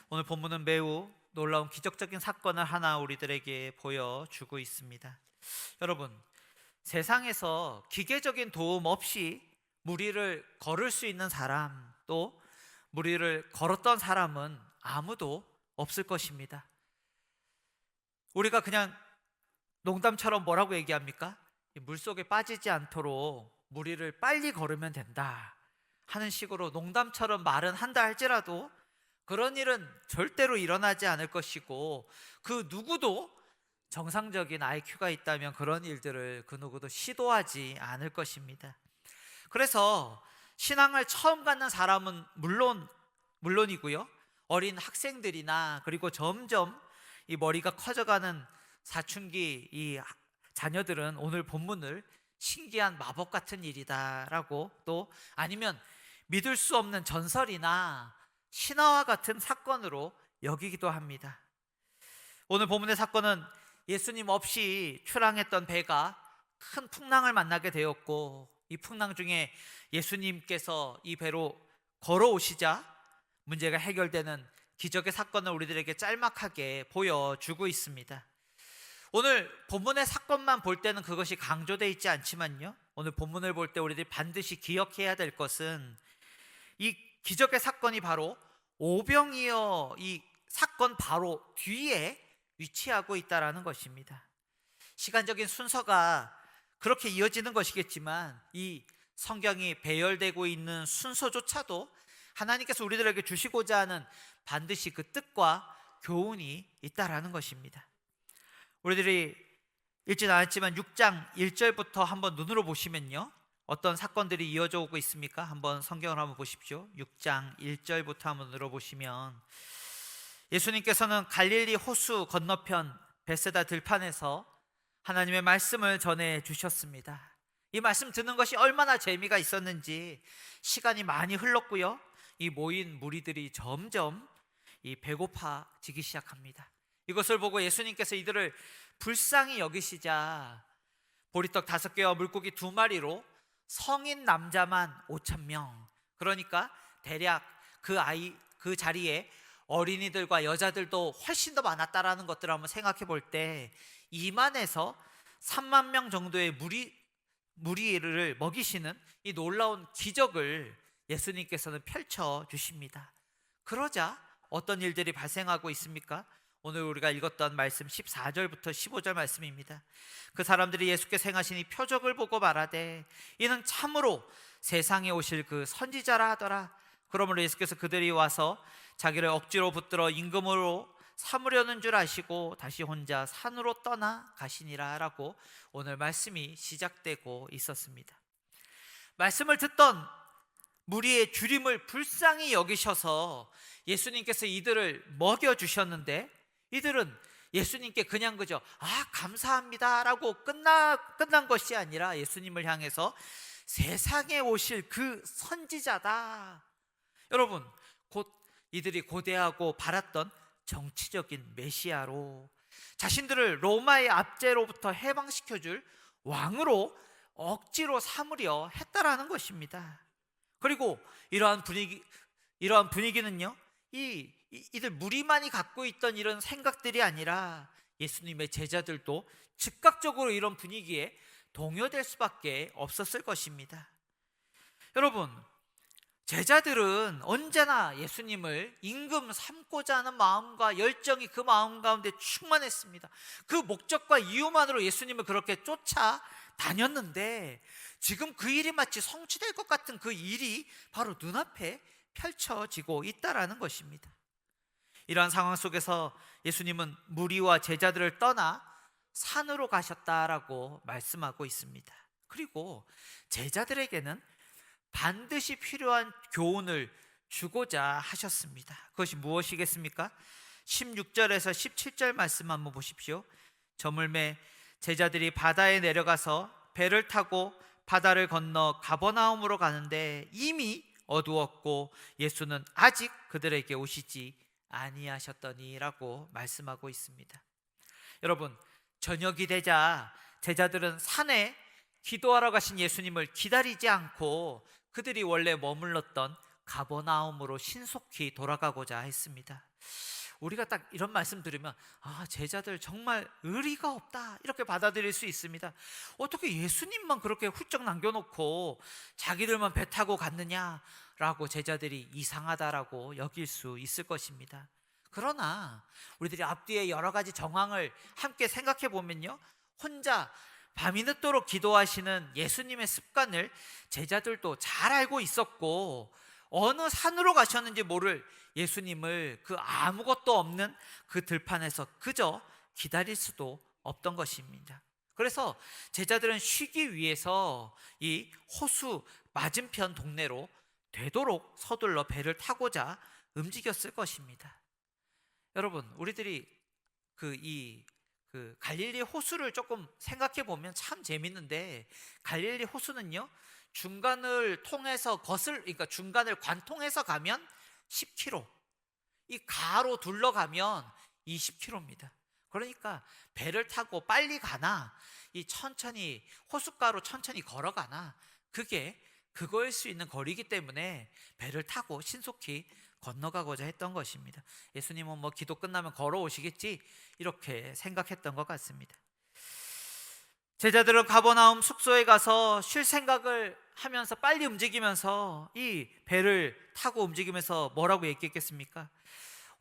오늘 본문은 매우 놀라운 기적적인 사건을 하나 우리들에게 보여주고 있습니다. 여러분, 세상에서 기계적인 도움 없이 무리를 걸을 수 있는 사람, 또 무리를 걸었던 사람은 아무도 없을 것입니다. 우리가 그냥 농담처럼 뭐라고 얘기합니까? 물속에 빠지지 않도록 무리를 빨리 걸으면 된다 하는 식으로 농담처럼 말은 한다 할지라도 그런 일은 절대로 일어나지 않을 것이고, 그 누구도 정상적인 IQ가 있다면 그런 일들을 그 누구도 시도하지 않을 것입니다. 그래서 신앙을 처음 갖는 사람은 물론이고요, 어린 학생들이나 그리고 점점 이 머리가 커져가는 사춘기 이 자녀들은 오늘 본문을 신기한 마법 같은 일이다라고, 또 아니면 믿을 수 없는 전설이나 신화와 같은 사건으로 여기기도 합니다. 오늘 본문의 사건은 예수님 없이 출항했던 배가 큰 풍랑을 만나게 되었고, 이 풍랑 중에 예수님께서 이 배로 걸어오시자 문제가 해결되는 기적의 사건을 우리들에게 짤막하게 보여주고 있습니다. 오늘 본문의 사건만 볼 때는 그것이 강조되어 있지 않지만요, 오늘 본문을 볼 때 우리들이 반드시 기억해야 될 것은 이 기적의 사건이 바로 오병이어 이 사건 바로 뒤에 위치하고 있다는 것입니다. 시간적인 순서가 그렇게 이어지는 것이겠지만 이 성경이 배열되고 있는 순서조차도 하나님께서 우리들에게 주시고자 하는 반드시 그 뜻과 교훈이 있다는 것입니다. 우리들이 읽진 않았지만 6장 1절부터 한번 눈으로 보시면요, 어떤 사건들이 이어져 오고 있습니까? 한번 성경을 한번 보십시오. 6장 1절부터 한번 눈으로 보시면, 예수님께서는 갈릴리 호수 건너편 벳세다 들판에서 하나님의 말씀을 전해 주셨습니다. 이 말씀 듣는 것이 얼마나 재미가 있었는지 시간이 많이 흘렀고요, 이 모인 무리들이 점점 배고파지기 시작합니다. 이것을 보고 예수님께서 이들을 불쌍히 여기시자 보리떡 5개와 물고기 2마리로 성인 남자만 5,000명, 그러니까 대략 그 자리에 어린이들과 여자들도 훨씬 더 많았다라는 것들을 한번 생각해 볼 때 2만에서 3만 명 정도의 무리를 먹이시는 이 놀라운 기적을 예수님께서는 펼쳐 주십니다. 그러자 어떤 일들이 발생하고 있습니까? 오늘 우리가 읽었던 말씀 14절부터 15절 말씀입니다. 그 사람들이 예수께서 행하신 이 표적을 보고 말하되 이는 참으로 세상에 오실 그 선지자라 하더라. 그러므로 예수께서 그들이 와서 자기를 억지로 붙들어 임금으로 삼으려는 줄 아시고 다시 혼자 산으로 떠나 가시니라 라고 오늘 말씀이 시작되고 있었습니다. 말씀을 듣던 무리의 주림을 불쌍히 여기셔서 예수님께서 이들을 먹여주셨는데, 이들은 예수님께 그냥 그저 감사합니다 라고 끝난 것이 아니라 예수님을 향해서 세상에 오실 그 선지자다, 여러분 곧 이들이 고대하고 바랐던 정치적인 메시아로, 자신들을 로마의 압제로부터 해방시켜줄 왕으로 억지로 삼으려 했다라는 것입니다. 그리고 이러한 분위기는요, 이들 무리만이 갖고 있던 이런 생각들이 아니라 예수님의 제자들도 즉각적으로 이런 분위기에 동요될 수밖에 없었을 것입니다. 여러분, 제자들은 언제나 예수님을 임금 삼고자 하는 마음과 열정이 그 마음 가운데 충만했습니다. 그 목적과 이유만으로 예수님을 그렇게 쫓아다녔는데 지금 그 일이 마치 성취될 것 같은 그 일이 바로 눈앞에 펼쳐지고 있다라는 것입니다. 이러한 상황 속에서 예수님은 무리와 제자들을 떠나 산으로 가셨다라고 말씀하고 있습니다. 그리고 제자들에게는 반드시 필요한 교훈을 주고자 하셨습니다. 그것이 무엇이겠습니까? 16절에서 17절 말씀 한번 보십시오. 저물매 제자들이 바다에 내려가서 배를 타고 바다를 건너 가버나움으로 가는데 이미 어두웠고 예수는 아직 그들에게 오시지 아니하셨더니라고 말씀하고 있습니다. 여러분, 저녁이 되자 제자들은 산에 기도하러 가신 예수님을 기다리지 않고 그들이 원래 머물렀던 가버나움으로 신속히 돌아가고자 했습니다. 우리가 딱 이런 말씀 들으면 제자들 정말 의리가 없다 이렇게 받아들일 수 있습니다. 어떻게 예수님만 그렇게 훌쩍 남겨놓고 자기들만 배 타고 갔느냐라고 제자들이 이상하다라고 여길 수 있을 것입니다. 그러나 우리들이 앞뒤에 여러 가지 정황을 함께 생각해 보면요, 혼자 밤이 늦도록 기도하시는 예수님의 습관을 제자들도 잘 알고 있었고, 어느 산으로 가셨는지 모를 예수님을 그 아무것도 없는 그 들판에서 그저 기다릴 수도 없던 것입니다. 그래서 제자들은 쉬기 위해서 이 호수 맞은편 동네로 되도록 서둘러 배를 타고자 움직였을 것입니다. 여러분, 우리들이 그 갈릴리 호수를 조금 생각해 보면 참 재밌는데, 갈릴리 호수는요, 중간을 통해서 그러니까 중간을 관통해서 가면 10km, 이 가로 둘러가면 20km입니다. 그러니까 배를 타고 빨리 가나, 이 천천히 호숫가로 천천히 걸어가나, 그거일 수 있는 거리이기 때문에 배를 타고 신속히 건너가고자 했던 것입니다. 예수님은 기도 끝나면 걸어오시겠지 이렇게 생각했던 것 같습니다. 제자들은 가버나움 숙소에 가서 쉴 생각을 하면서 빨리 움직이면서 이 배를 타고 움직이면서 뭐라고 얘기했겠습니까?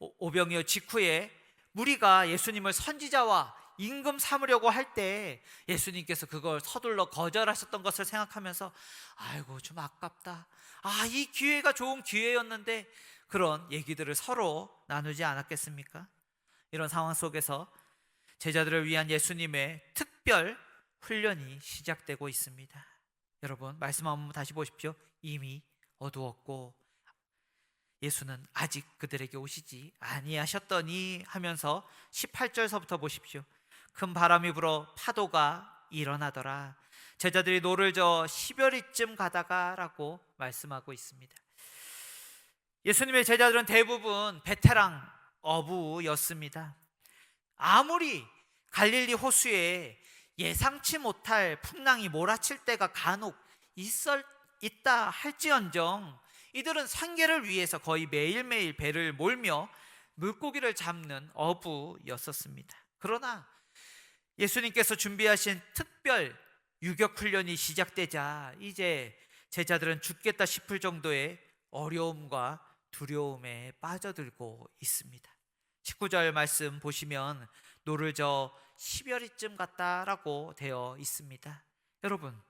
오병이어 직후에 무리가 예수님을 선지자와 임금 삼으려고 할 때 예수님께서 그걸 서둘러 거절하셨던 것을 생각하면서 아이고 좀 아깝다, 이 기회가 좋은 기회였는데, 그런 얘기들을 서로 나누지 않았겠습니까? 이런 상황 속에서 제자들을 위한 예수님의 특별 훈련이 시작되고 있습니다. 여러분, 말씀 한번 다시 보십시오. 이미 어두웠고 예수는 아직 그들에게 오시지 아니하셨더니 하면서 18절서부터 보십시오. 큰 바람이 불어 파도가 일어나더라. 제자들이 노를 저 시별이쯤 가다가 라고 말씀하고 있습니다. 예수님의 제자들은 대부분 베테랑 어부였습니다. 아무리 갈릴리 호수에 예상치 못할 풍랑이 몰아칠 때가 간혹 있다 할지언정 이들은 생계를 위해서 거의 매일매일 배를 몰며 물고기를 잡는 어부였었습니다. 그러나 예수님께서 준비하신 특별 유격훈련이 시작되자 이제 제자들은 죽겠다 싶을 정도의 어려움과 두려움에 빠져들고 있습니다. 19절 말씀 보시면 노를 저 시별이쯤 갔다라고 되어 있습니다. 여러분,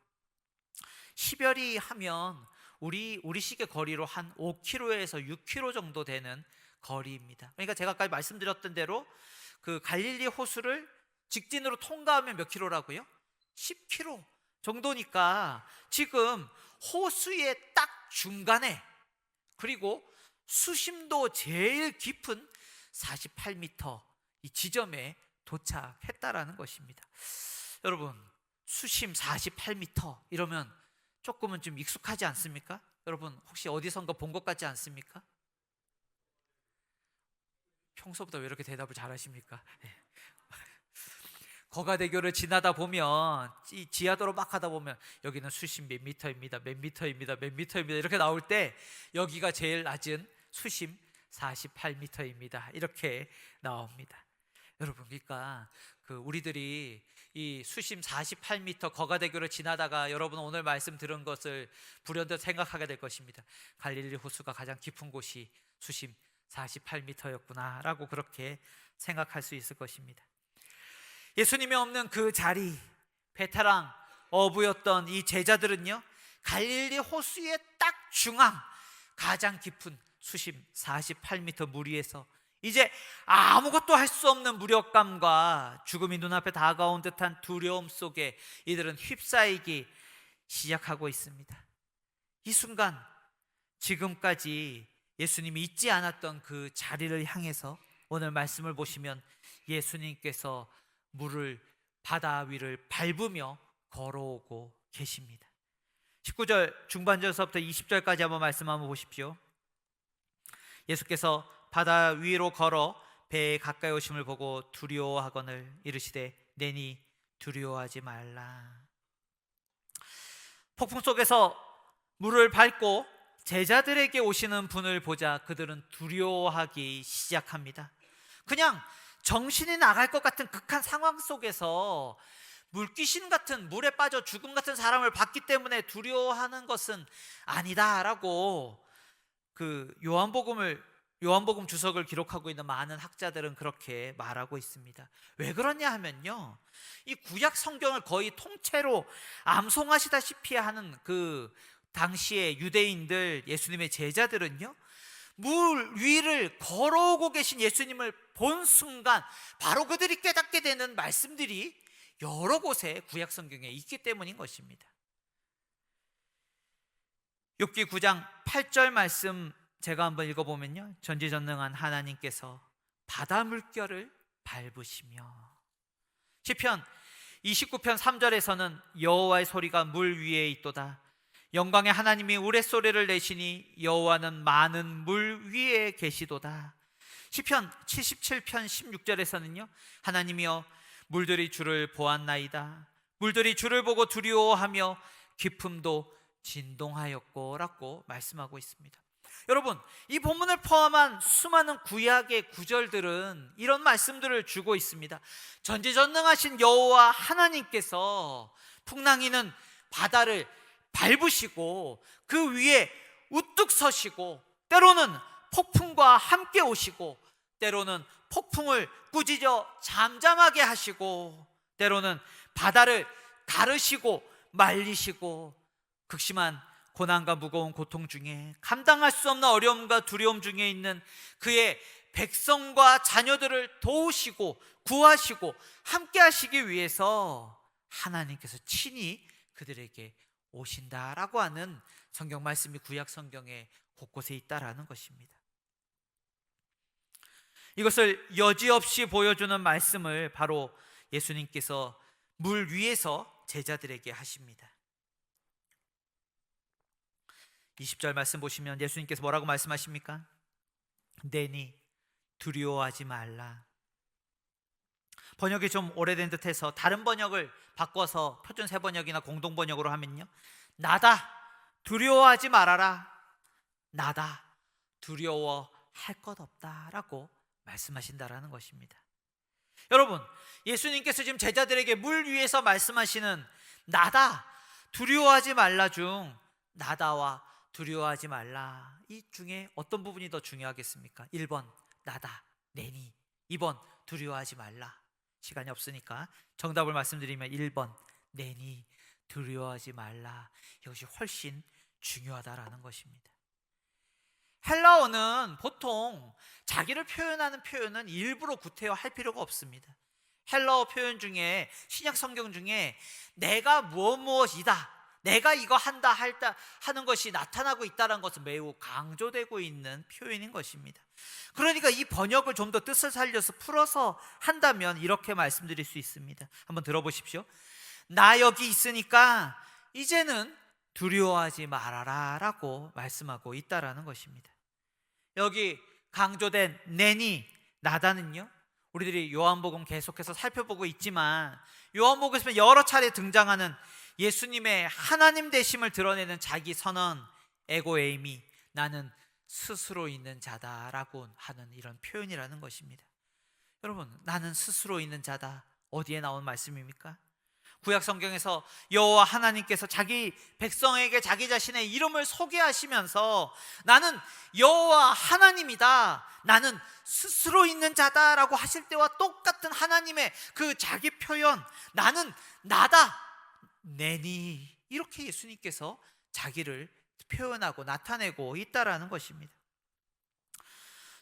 시별이 하면 우리식의 거리로 한 5km에서 6km 정도 되는 거리입니다. 그러니까 제가 아까 말씀드렸던 대로 그 갈릴리 호수를 직진으로 통과하면 몇 킬로라고요? 10km 정도니까 지금 호수의 딱 중간에, 그리고 수심도 제일 깊은 48m 이 지점에 도착했다라는 것입니다. 여러분, 수심 48m 이러면 조금은 좀 익숙하지 않습니까? 여러분, 혹시 어디선가 본 것 같지 않습니까? 평소보다 왜 이렇게 대답을 잘하십니까? 거가대교를 지나다 보면, 이 지하도로 막 하다 보면 여기는 수심 몇 미터입니다, 몇 미터입니다, 몇 미터입니다 이렇게 나올 때 여기가 제일 낮은 수심 48m입니다 이렇게 나옵니다. 여러분, 그러니까 우리들이 이 수심 48m 거가대교를 지나다가 여러분 오늘 말씀 들은 것을 불현듯 생각하게 될 것입니다. 갈릴리 호수가 가장 깊은 곳이 수심 48m였구나 라고 그렇게 생각할 수 있을 것입니다. 예수님이 없는 그 자리, 베테랑 어부였던 이 제자들은요, 갈릴리 호수의 딱 중앙 가장 깊은 수심 48m 물 위에서 이제 아무것도 할 수 없는 무력감과 죽음이 눈앞에 다가온 듯한 두려움 속에 이들은 휩싸이기 시작하고 있습니다. 이 순간 지금까지 예수님이 있지 않았던 그 자리를 향해서 오늘 말씀을 보시면 예수님께서 바다 위를 밟으며 걸어오고 계십니다. 19절 중반절서부터 20절까지 한번 말씀 한번 보십시오. 예수께서 바다 위로 걸어 배에 가까이 오심을 보고 두려워하거늘 이르시되 내니 두려워하지 말라. 폭풍 속에서 물을 밟고 제자들에게 오시는 분을 보자 그들은 두려워하기 시작합니다. 그냥 정신이 나갈 것 같은 극한 상황 속에서 물귀신 같은, 물에 빠져 죽음 같은 사람을 봤기 때문에 두려워하는 것은 아니다라고 요한복음 주석을 기록하고 있는 많은 학자들은 그렇게 말하고 있습니다. 왜 그러냐 하면요, 이 구약 성경을 거의 통째로 암송하시다시피 하는 그 당시의 유대인들, 예수님의 제자들은요, 물 위를 걸어오고 계신 예수님을 본 순간 바로 그들이 깨닫게 되는 말씀들이 여러 곳에 구약 성경에 있기 때문인 것입니다. 욥기 9장 8절 말씀 제가 한번 읽어보면요, 전지전능한 하나님께서 바다 물결을 밟으시며, 시편 29편 3절에서는 여호와의 소리가 물 위에 있도다. 영광의 하나님이 우레소리를 내시니 여호와는 많은 물 위에 계시도다. 시편 77편 16절에서는요, 하나님이여 물들이 주를 보았나이다. 물들이 주를 보고 두려워하며 깊음도 진동하였고라고 말씀하고 있습니다. 여러분, 이 본문을 포함한 수많은 구약의 구절들은 이런 말씀들을 주고 있습니다. 전지전능하신 여호와 하나님께서 풍랑이는 바다를 밟으시고 그 위에 우뚝 서시고, 때로는 폭풍과 함께 오시고, 때로는 폭풍을 꾸짖어 잠잠하게 하시고, 때로는 바다를 가르시고 말리시고, 극심한 고난과 무거운 고통 중에, 감당할 수 없는 어려움과 두려움 중에 있는 그의 백성과 자녀들을 도우시고 구하시고 함께 하시기 위해서 하나님께서 친히 그들에게 오신다라고 하는 성경 말씀이 구약 성경에 곳곳에 있다라는 것입니다. 이것을 여지없이 보여주는 말씀을 바로 예수님께서 물 위에서 제자들에게 하십니다. 20절 말씀 보시면 예수님께서 뭐라고 말씀하십니까? 내니 두려워하지 말라. 번역이 좀 오래된 듯해서 다른 번역을 바꿔서 표준 세번역이나 공동 번역으로 하면요, 나다 두려워하지 말아라. 나다 두려워할 것 없다라고 말씀하신다라는 것입니다. 여러분, 예수님께서 지금 제자들에게 물 위에서 말씀하시는 나다 두려워하지 말라 중 나다와 두려워하지 말라, 이 중에 어떤 부분이 더 중요하겠습니까? 1번 나다 내니, 2번 두려워하지 말라. 시간이 없으니까 정답을 말씀드리면 1번 내니 두려워하지 말라, 이것이 훨씬 중요하다라는 것입니다. 헬라어는 보통 자기를 표현하는 표현은 일부러 구태여할 필요가 없습니다. 헬라어 표현 중에, 신약 성경 중에 내가 무엇이다, 내가 이거 한다 하는 것이 나타나고 있다는 것은 매우 강조되고 있는 표현인 것입니다. 그러니까 이 번역을 좀 더 뜻을 살려서 풀어서 한다면 이렇게 말씀드릴 수 있습니다. 한번 들어보십시오. 나 여기 있으니까 이제는 두려워하지 말아라 라고 말씀하고 있다라는 것입니다. 여기 강조된 내니, 나다는요, 우리들이 요한복음 계속해서 살펴보고 있지만 요한복음에서 여러 차례 등장하는 예수님의 하나님 되심을 드러내는 자기 선언, 에고에이미, 나는 스스로 있는 자다라고 하는 이런 표현이라는 것입니다. 여러분, 나는 스스로 있는 자다, 어디에 나온 말씀입니까? 구약 성경에서 여호와 하나님께서 자기 백성에게 자기 자신의 이름을 소개하시면서 나는 여호와 하나님이다, 나는 스스로 있는 자다라고 하실 때와 똑같은 하나님의 그 자기 표현, 나는 나다 내니, 이렇게 예수님께서 자기를 표현하고 나타내고 있다라는 것입니다.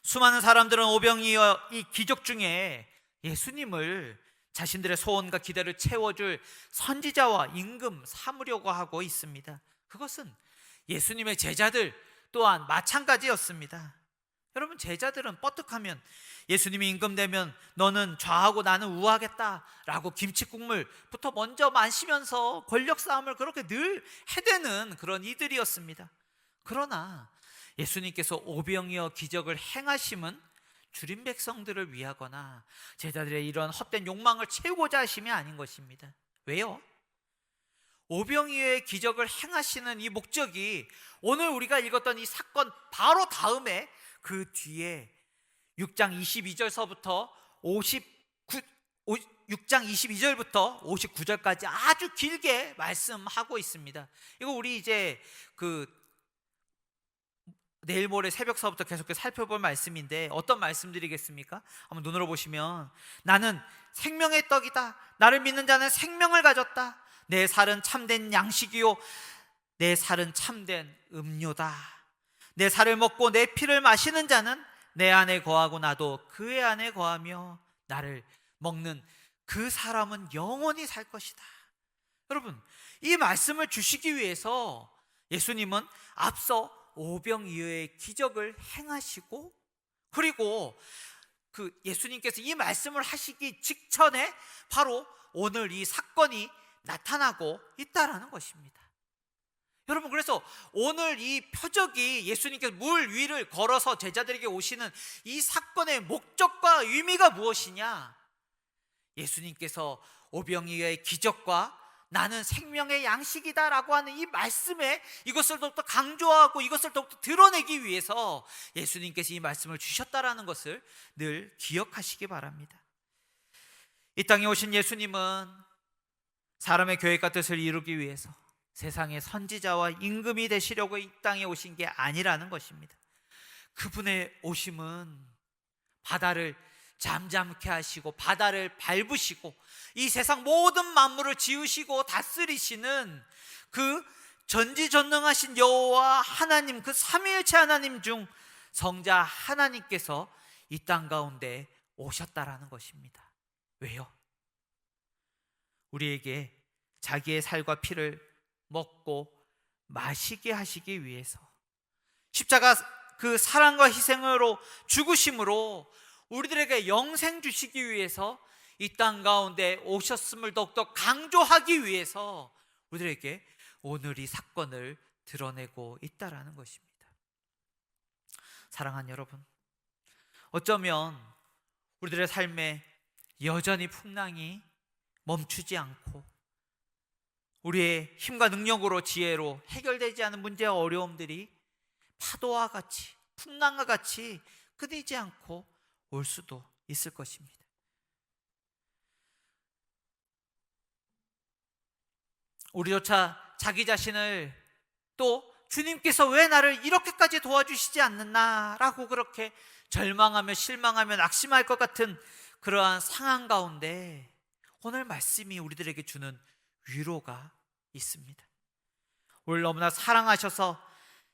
수많은 사람들은 오병이어 이 기적 중에 예수님을 자신들의 소원과 기대를 채워줄 선지자와 임금 삼으려고 하고 있습니다. 그것은 예수님의 제자들 또한 마찬가지였습니다. 여러분, 제자들은 뻗뜩하면 예수님이 임금되면 너는 좌하고 나는 우하겠다라고 김치국물부터 먼저 마시면서 권력 싸움을 그렇게 늘 해대는 그런 이들이었습니다. 그러나 예수님께서 오병이어 기적을 행하심은 줄인 백성들을 위하거나 제자들의 이런 헛된 욕망을 채우고자 하심이 아닌 것입니다. 왜요? 오병이어의 기적을 행하시는 이 목적이 오늘 우리가 읽었던 이 사건 바로 다음에 그 뒤에 6장 22절서부터 6장 22절부터 59절까지 아주 길게 말씀하고 있습니다. 이거 우리 이제 내일 모레 새벽서부터 계속해서 살펴볼 말씀인데 어떤 말씀드리겠습니까? 한번 눈으로 보시면 나는 생명의 떡이다. 나를 믿는 자는 생명을 가졌다. 내 살은 참된 양식이요 내 살은 참된 음료다. 내 살을 먹고 내 피를 마시는 자는 내 안에 거하고 나도 그의 안에 거하며 나를 먹는 그 사람은 영원히 살 것이다. 여러분, 이 말씀을 주시기 위해서 예수님은 앞서 오병이어의 기적을 행하시고, 그리고 예수님께서 이 말씀을 하시기 직전에 바로 오늘 이 사건이 나타나고 있다라는 것입니다. 여러분, 그래서 오늘 이 표적이 예수님께서 물 위를 걸어서 제자들에게 오시는 이 사건의 목적과 의미가 무엇이냐? 예수님께서 오병이어의 기적과 나는 생명의 양식이다 라고 하는 이 말씀에 이것을 더욱더 강조하고 이것을 더욱더 드러내기 위해서 예수님께서 이 말씀을 주셨다라는 것을 늘 기억하시기 바랍니다. 이 땅에 오신 예수님은 사람의 계획과 뜻을 이루기 위해서 세상의 선지자와 임금이 되시려고 이 땅에 오신 게 아니라는 것입니다. 그분의 오심은 바다를 잠잠케 하시고 바다를 밟으시고 이 세상 모든 만물을 지으시고 다스리시는 그 전지전능하신 여호와 하나님, 그 삼위일체 하나님 중 성자 하나님께서 이 땅 가운데 오셨다라는 것입니다. 왜요? 우리에게 자기의 살과 피를 먹고 마시게 하시기 위해서, 십자가 그 사랑과 희생으로 죽으심으로 우리들에게 영생 주시기 위해서 이 땅 가운데 오셨음을 더욱더 강조하기 위해서 우리들에게 오늘 이 사건을 드러내고 있다라는 것입니다. 사랑하는 여러분, 어쩌면 우리들의 삶에 여전히 풍랑이 멈추지 않고 우리의 힘과 능력으로 지혜로 해결되지 않은 문제와 어려움들이 파도와 같이 풍랑과 같이 끊이지 않고 올 수도 있을 것입니다. 우리조차 자기 자신을 또 주님께서 왜 나를 이렇게까지 도와주시지 않느냐라고 그렇게 절망하며 실망하며 낙심할 것 같은 그러한 상황 가운데 오늘 말씀이 우리들에게 주는 위로가 있습니다. 오늘 너무나 사랑하셔서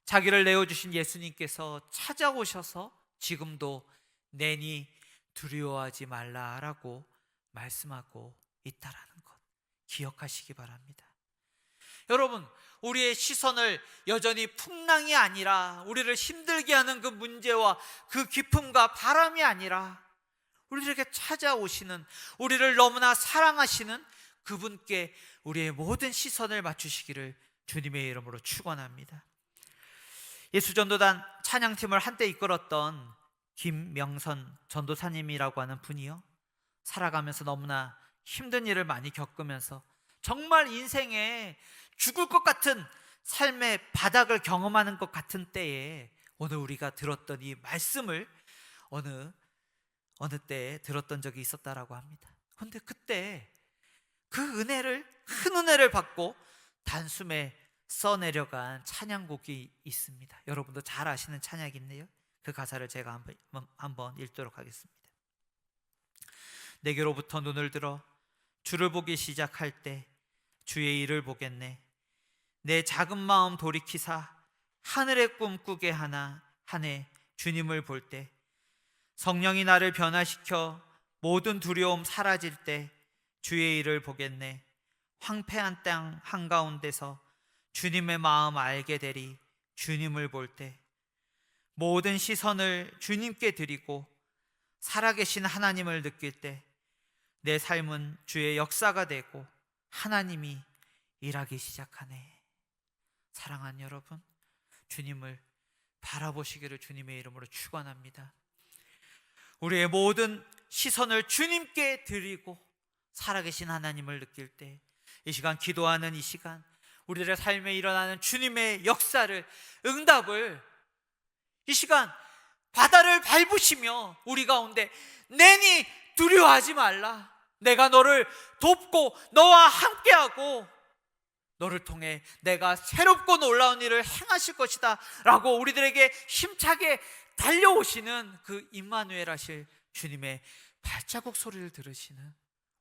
자기를 내어주신 예수님께서 찾아오셔서 지금도 내니 두려워하지 말라라고 말씀하고 있다라는 것 기억하시기 바랍니다. 여러분, 우리의 시선을 여전히 풍랑이 아니라 우리를 힘들게 하는 그 문제와 그 기쁨과 바람이 아니라 우리들에게 찾아오시는, 우리를 너무나 사랑하시는 그분께 우리의 모든 시선을 맞추시기를 주님의 이름으로 축원합니다. 예수전도단 찬양팀을 한때 이끌었던 김명선 전도사님이라고 하는 분이요, 살아가면서 너무나 힘든 일을 많이 겪으면서 정말 인생에 죽을 것 같은 삶의 바닥을 경험하는 것 같은 때에 오늘 우리가 들었던 이 말씀을 어느 때에 들었던 적이 있었다라고 합니다. 그런데 그때 그 큰 은혜를 받고 단숨에 써내려간 찬양곡이 있습니다. 여러분도 잘 아시는 찬양인데요, 그 가사를 제가 한번 읽도록 하겠습니다. 내게로부터 눈을 들어 주를 보기 시작할 때 주의 일을 보겠네. 내 작은 마음 돌이키사 하늘의 꿈 꾸게 하네. 주님을 볼 때 성령이 나를 변화시켜 모든 두려움 사라질 때 주의 일을 보겠네. 황폐한 땅 한가운데서 주님의 마음 알게 되리. 주님을 볼 때 모든 시선을 주님께 드리고 살아계신 하나님을 느낄 때 내 삶은 주의 역사가 되고 하나님이 일하기 시작하네. 사랑하는 여러분, 주님을 바라보시기를 주님의 이름으로 축원합니다. 우리의 모든 시선을 주님께 드리고 살아계신 하나님을 느낄 때 이 시간 기도하는 이 시간, 우리들의 삶에 일어나는 주님의 역사를, 응답을 이 시간 바다를 밟으시며 우리 가운데 내니 두려워하지 말라, 내가 너를 돕고 너와 함께하고 너를 통해 내가 새롭고 놀라운 일을 행하실 것이다 라고 우리들에게 힘차게 달려오시는 그 임마누엘 하실 주님의 발자국 소리를 들으시는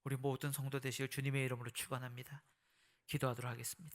우리 모든 성도 되시길 주님의 이름으로 축원합니다. 기도하도록 하겠습니다.